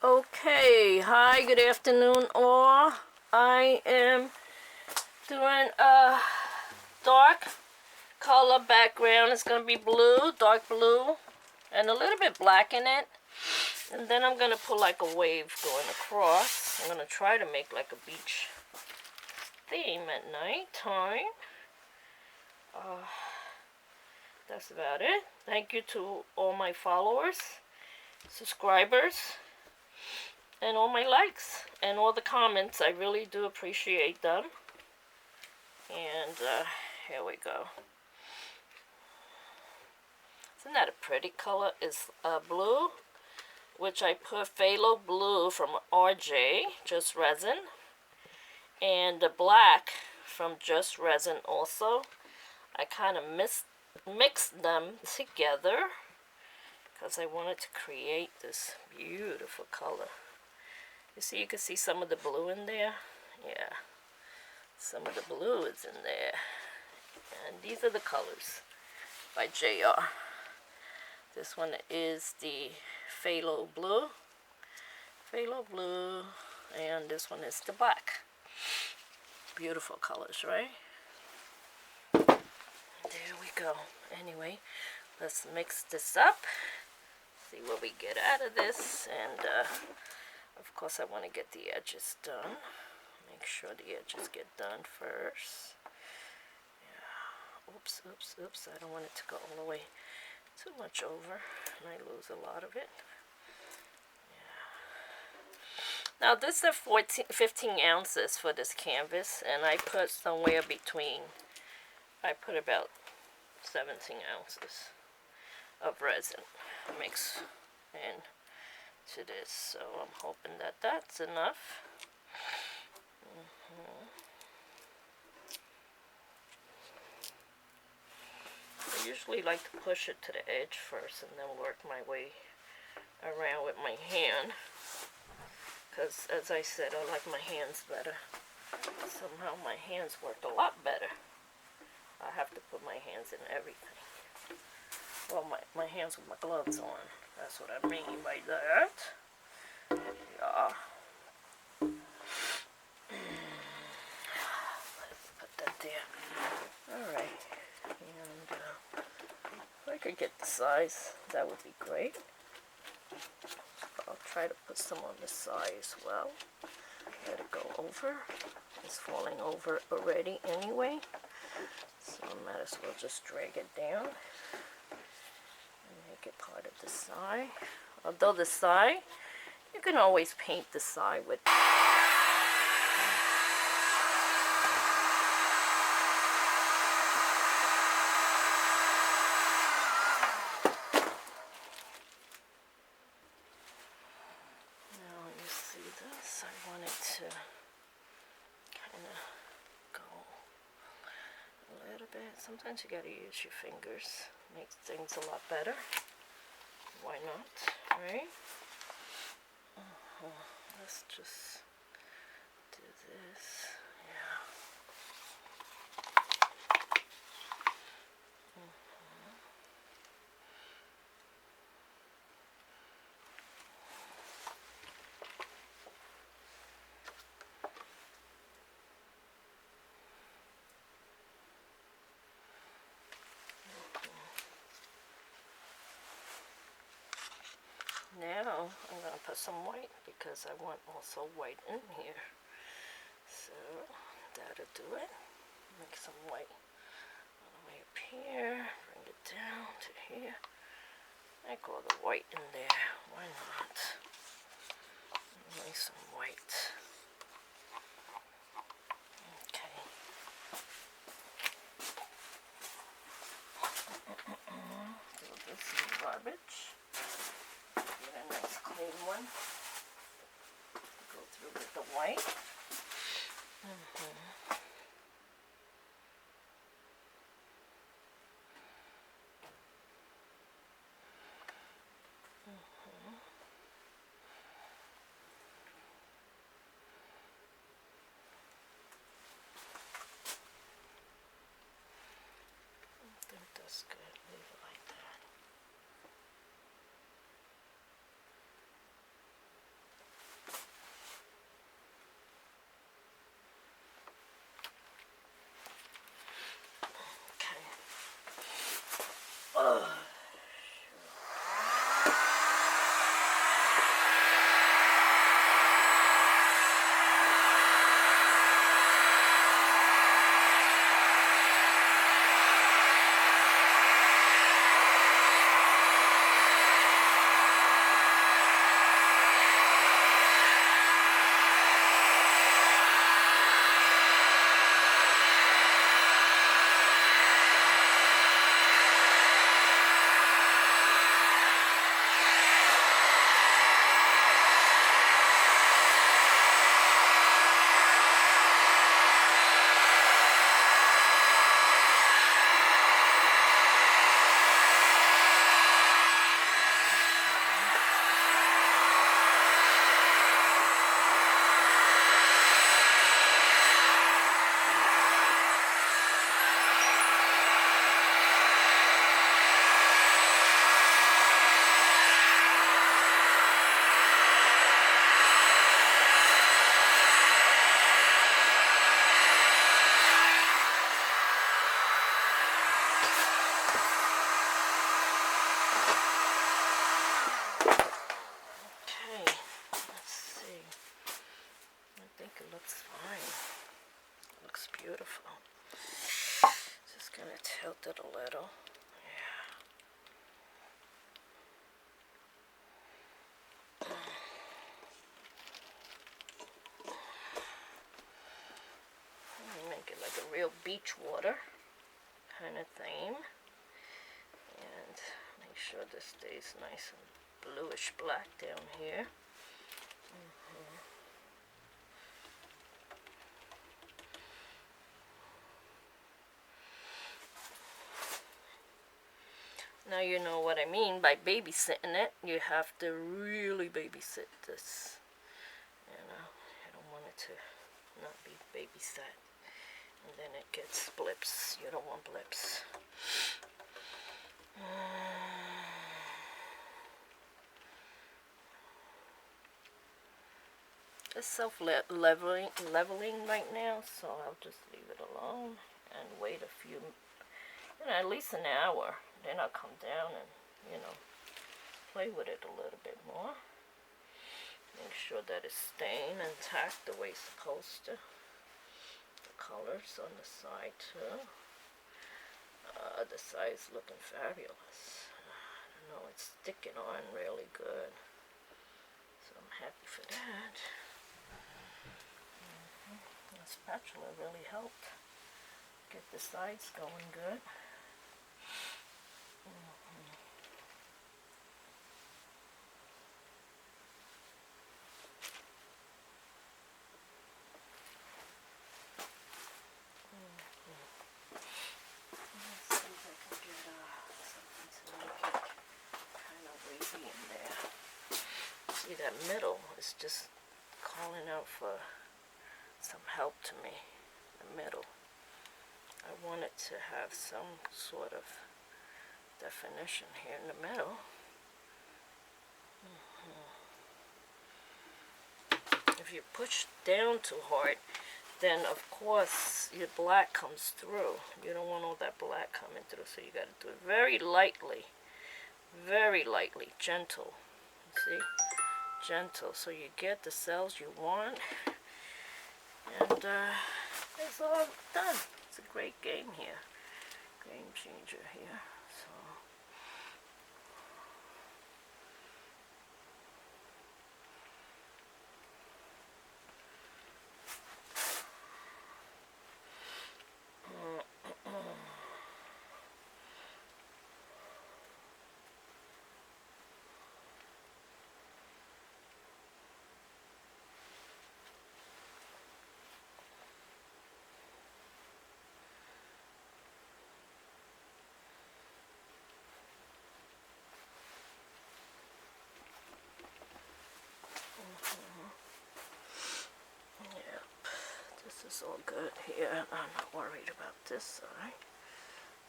Okay, hi, good afternoon all. I am doing a dark color background. It's going to be blue, dark blue, and a little bit black in it. And then I'm going to put like a wave going across. I'm going to try to make like a beach theme at night time. That's about it. Thank you to all my followers, subscribers, and all my likes and all the comments. I really do appreciate them. And here we go. Isn't that a pretty color? It's blue, which I put Phalo blue from RJ, JustResin, and the black from JustResin also. I kind of mixed them together because I wanted to create this beautiful color. You can see some of the blue in there. Yeah, some of the blue is in there. And these are the colors by JR. This one is the Phalo blue. And this one is the black. Beautiful colors, right? There we go. Anyway, let's mix this up. See what we get out of this. And of course I want to get the edges done. Make sure the edges get done first. Yeah. Oops. I don't want it to go all the way too much over and I lose a lot of it. Yeah. Now this is 15 ounces for this canvas, and I put somewhere between, I put about 17 ounces of resin mix into this, so I'm hoping that that's enough. I usually like to push it to the edge first and then work my way around with my hand, because as I said, I like my hands better. Somehow my hands work a lot better. I have to put my hands in everything. Well, my hands with my gloves on. That's what I mean by that. Yeah. Let's put that there. Alright. And if I could get the size, that would be great. I'll try to put some on the side as well. Let it go over. It's falling over already anyway. So I might as well just drag it down and make it part of the side. Although the side, you can always paint the side with sometimes you gotta use your fingers. Makes things a lot better. Why not, right? Let's just do this. Yeah. Now I'm going to put some white because I want also white in here. So that'll do it. Make some white all the way up here. Bring it down to here. Make all the white in there. Why not? Make some white. Okay. Do this in garbage. Get a nice clean one. Go through with the white. I think that's good. Leave it like that. beach water kind of theme. And make sure this stays nice and bluish black down here. Now you know what I mean by babysitting it. You have to really babysit this. You know, you don't want it to not be babysat. And then it gets blips. You don't want blips. It's self-leveling right now, so I'll just leave it alone and wait a few, at least an hour. Then I'll come down and, play with it a little bit more. Make sure that it's staying intact the way it's supposed to. The colors on the side too. The side's looking fabulous. I don't know, it's sticking on really good. So I'm happy for that. The spatula really helped get the sides going good. Let's see if I can get something to make it kind of wavy in there. See, that middle is just calling out for some help to me. The middle. I want it to have some sort of definition here in the middle. If you push down too hard, then of course your black comes through. You don't want all that black coming through, so you got to do it very lightly, gentle. See, gentle, so you get the cells you want, and it's all done. It's a great game here, game changer here. So. It's all good here. I'm not worried about this side.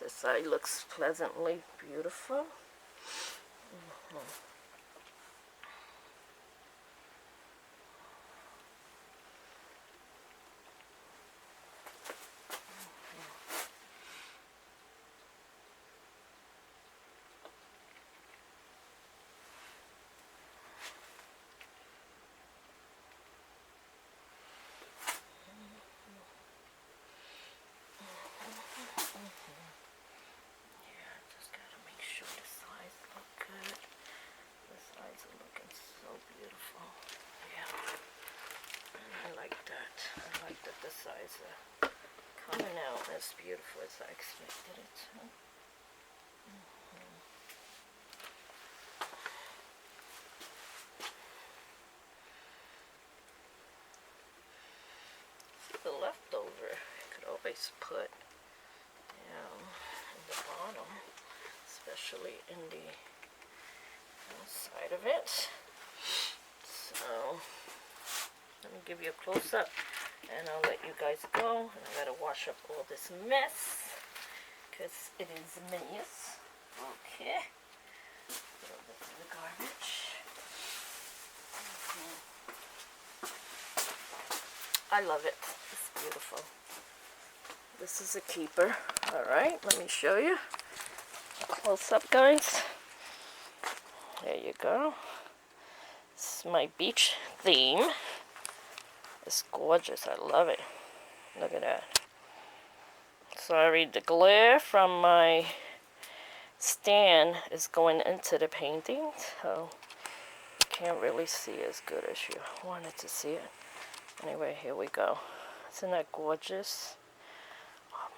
This side looks pleasantly beautiful. Size coming out as beautiful as I expected it to. See, the leftover I could always put down in the bottom, especially in the outside of it. So let me give you a close-up. And I'll let you guys go. And I gotta wash up all this mess because it is a mess. Okay. Throw this in the garbage. I love it. It's beautiful. This is a keeper. Alright, let me show you. Close up, guys. There you go. This is my beach theme. It's gorgeous. I love it. Look at that. Sorry, the glare from my stand is going into the painting, so you can't really see as good as you wanted to see it. Anyway, here we go. Isn't that gorgeous? Oh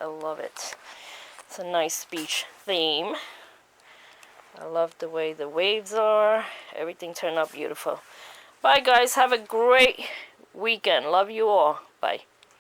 I love it. It's a nice beach theme. I love the way the waves are. Everything turned out beautiful. Bye guys, have a great weekend. Love you all. Bye.